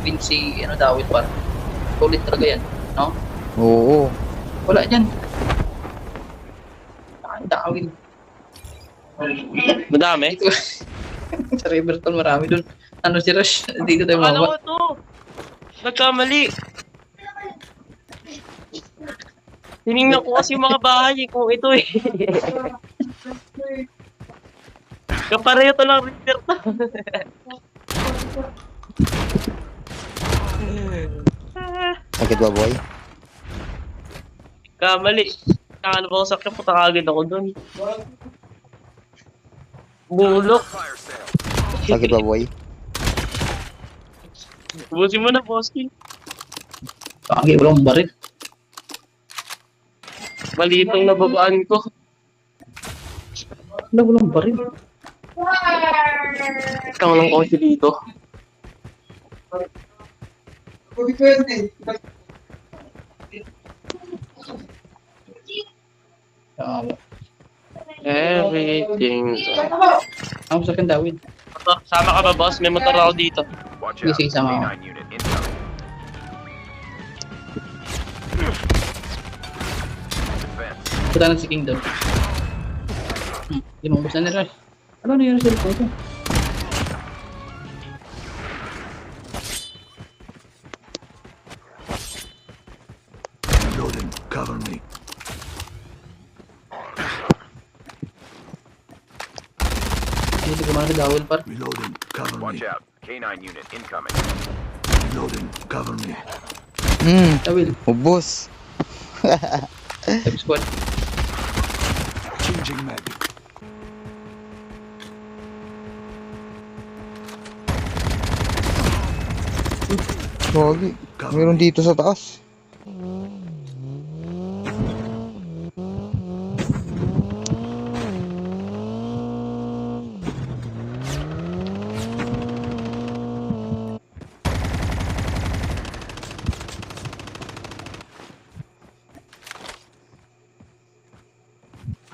pin si ano Dawit par. Solid talaga yan, no? Oo. Wala dyan. Dawit. Madami? Dito. Sa Riverton marami dun. Ano si Rush? Dito tayo Akala ko mababa. to. Nagkamali. Tinignan ko kasi yung mga bahay kung ito eh. Kapareho to lang River to. Sakit ba, boy? Kamali. Ano ba ako sakit? Puta kagad ako dun. Bulok. Sakit ba, boy? Busin mo na, Boski. Pagi, walang baril. Mali itong nababaan ko. Wala, walang baril. Ikaw lang ko dito. Everything. Ako sa akin, Dawid. Motor, sama ka ba, boss? May motor ako dito. Watch Sige, out. sige, sama ako. K9 unit incoming. Defense. Punta na si King doon. Hindi mo gusto ni Rush. Ano nangyari sa likod ko? Reloading. Cover me. Hindi ko man Dawid par. Reloading. Cover Watch me. out. K9 unit incoming. Reloading. Cover me. Dawid. Ubus. Type squad. Changing mag. Gogi. Meron dito sa taas.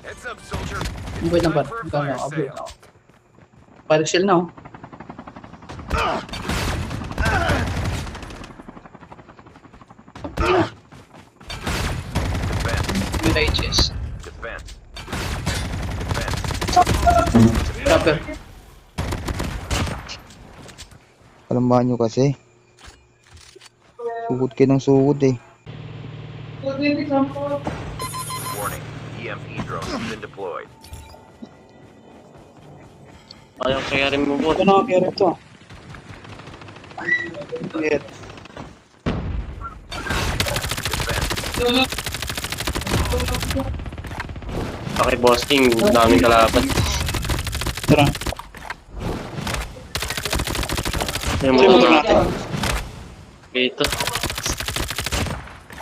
Heads up, soldier. Wait lang par. Time for a Magkano fire ako? Upload sale. ako. Fire sale na oh. Defense. Yung HS. Defense. Defense. Rapper. Kalamahan nyo kasi. Sugod kayo ng sugod eh. Warning. EMP drone has been deployed. Ayaw kaya rin mo, boss. Ito na kaya ito. Kaya. Defense. Okay, boss King. Daming kalaban. Tara. Yung Ito motor natin. natin. Dito.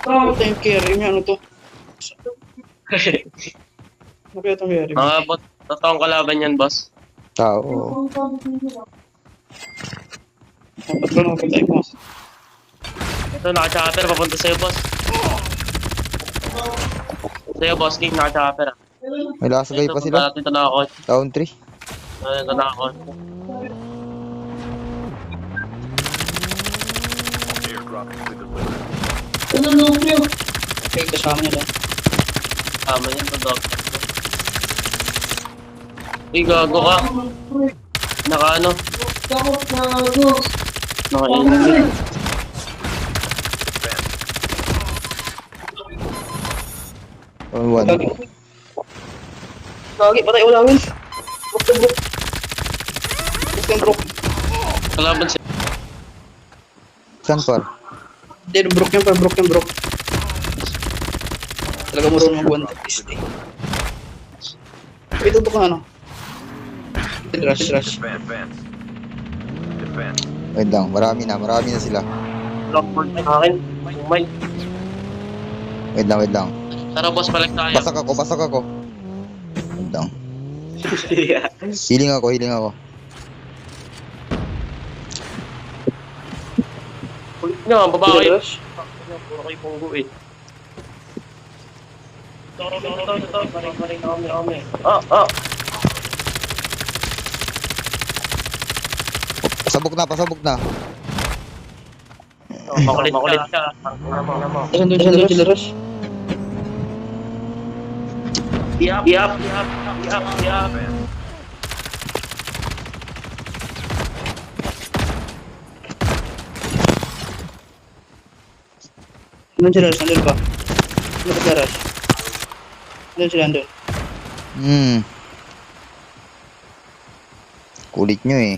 Ito yung carry niya. Ano to? Ano kaya itong carry? Mga bot. Totoong kalaban yan, boss. Tao. Dapat ko na tayo mo. Ito, naka-chopper. Papunta sa'yo, boss. Sa'yo, boss King. Naka-chopper. May lasagay pa sila. Ito nakakot. Down 3. Ito nakakot. Airdrop has been delivered. Okay, kasama niya doon. Tama yan, ito, dog. Uy, gago ka. Naka ano? Naka-enemy. Defense. On 1. Lagi, patay ulawin. Brook to brook. Brook to brook. Kalaban siya. Saan par? Hindi, brook yan pa, brook yan, brook. Talaga marunong mag-one tap is day. Ito brook na ano? Rush, rush. Defense. Defense. Wait lang. Marami na sila. Lockboard na akin. Umay. Wait lang. Tara, boss, balik tayo. Basak ako. Wait lang. Healing ako. Ulit nyo, baba kayo. Rush. Puro kayo punggo eh. Ito. Kami. Ah. Pasabog na. Makulit ka. Saan sila Rush? Yap. Defend. Nandun sila Rush, nandun pa. Nandun sila Rush. Nandun sila, nandun. Kulit nyo eh.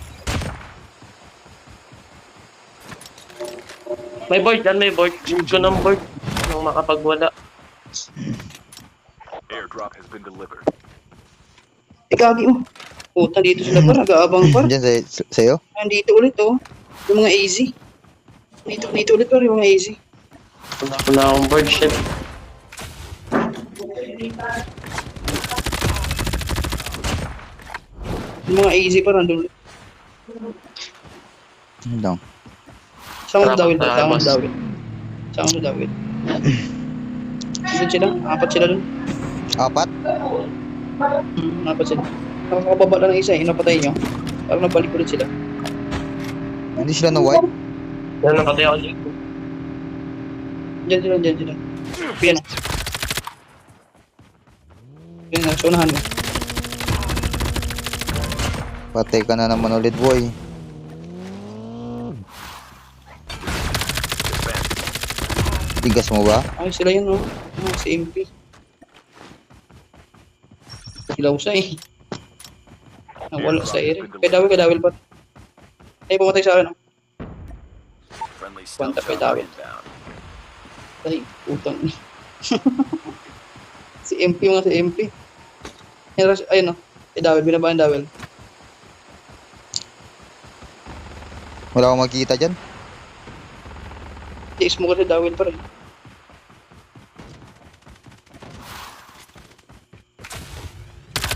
May board yan, may board. Change ko ng board. Nung makapagwala. Airdrop has been delivered. Kagi mo. Puta, dito sila par, nag-aabang par. Diyan sa'yo? Nandito ulit oh. Yung mga AZ. Dito ulit par, yung mga AZ. Wala akong board shit. Yung mga AZ par, nandun ulit. Yun lang. Saan mo dawil? Tara, Saan mo boss. dawil? Saan mo dawil? Doon sila? Apat sila dun? Apat? Apat sila. Nakakababa lang ng isa, inapatay nyo. Parang nabalik ulit sila. Hindi sila na white? Yan, nakatay ako dito. Diyan sila. Piano. Piano, nasa unahan mo. Patay ka na naman ulit, boy. Tigas mo ba? Ay, sila yun oh. Si MP. Ilaw sa eh. Nawala sa ere. Kay Dawil pa. Ay, pumatay sa akin oh. Friendly Kwanta stealth kay chopper Dawid. inbound. Ay, putang. Si MP mga si MP. Ayun oh. Kay Dawil, binabaan Dawil. Wala akong makikita dyan. Tiis mo kasi Dawil pa rin.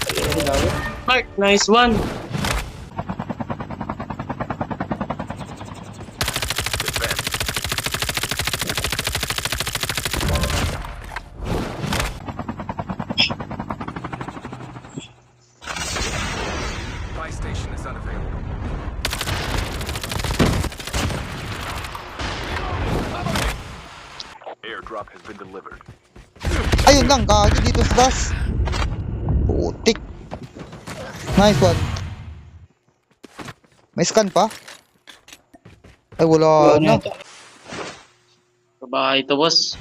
Ayun si Dawil. Mark, nice one. Defend. Buy station is unavailable. Airdrop has been delivered. Ayun lang, kagi dito sa dash. Putik. Nice one. May scan pa? Ay, wala Ano na. yata? Babae ito, boss.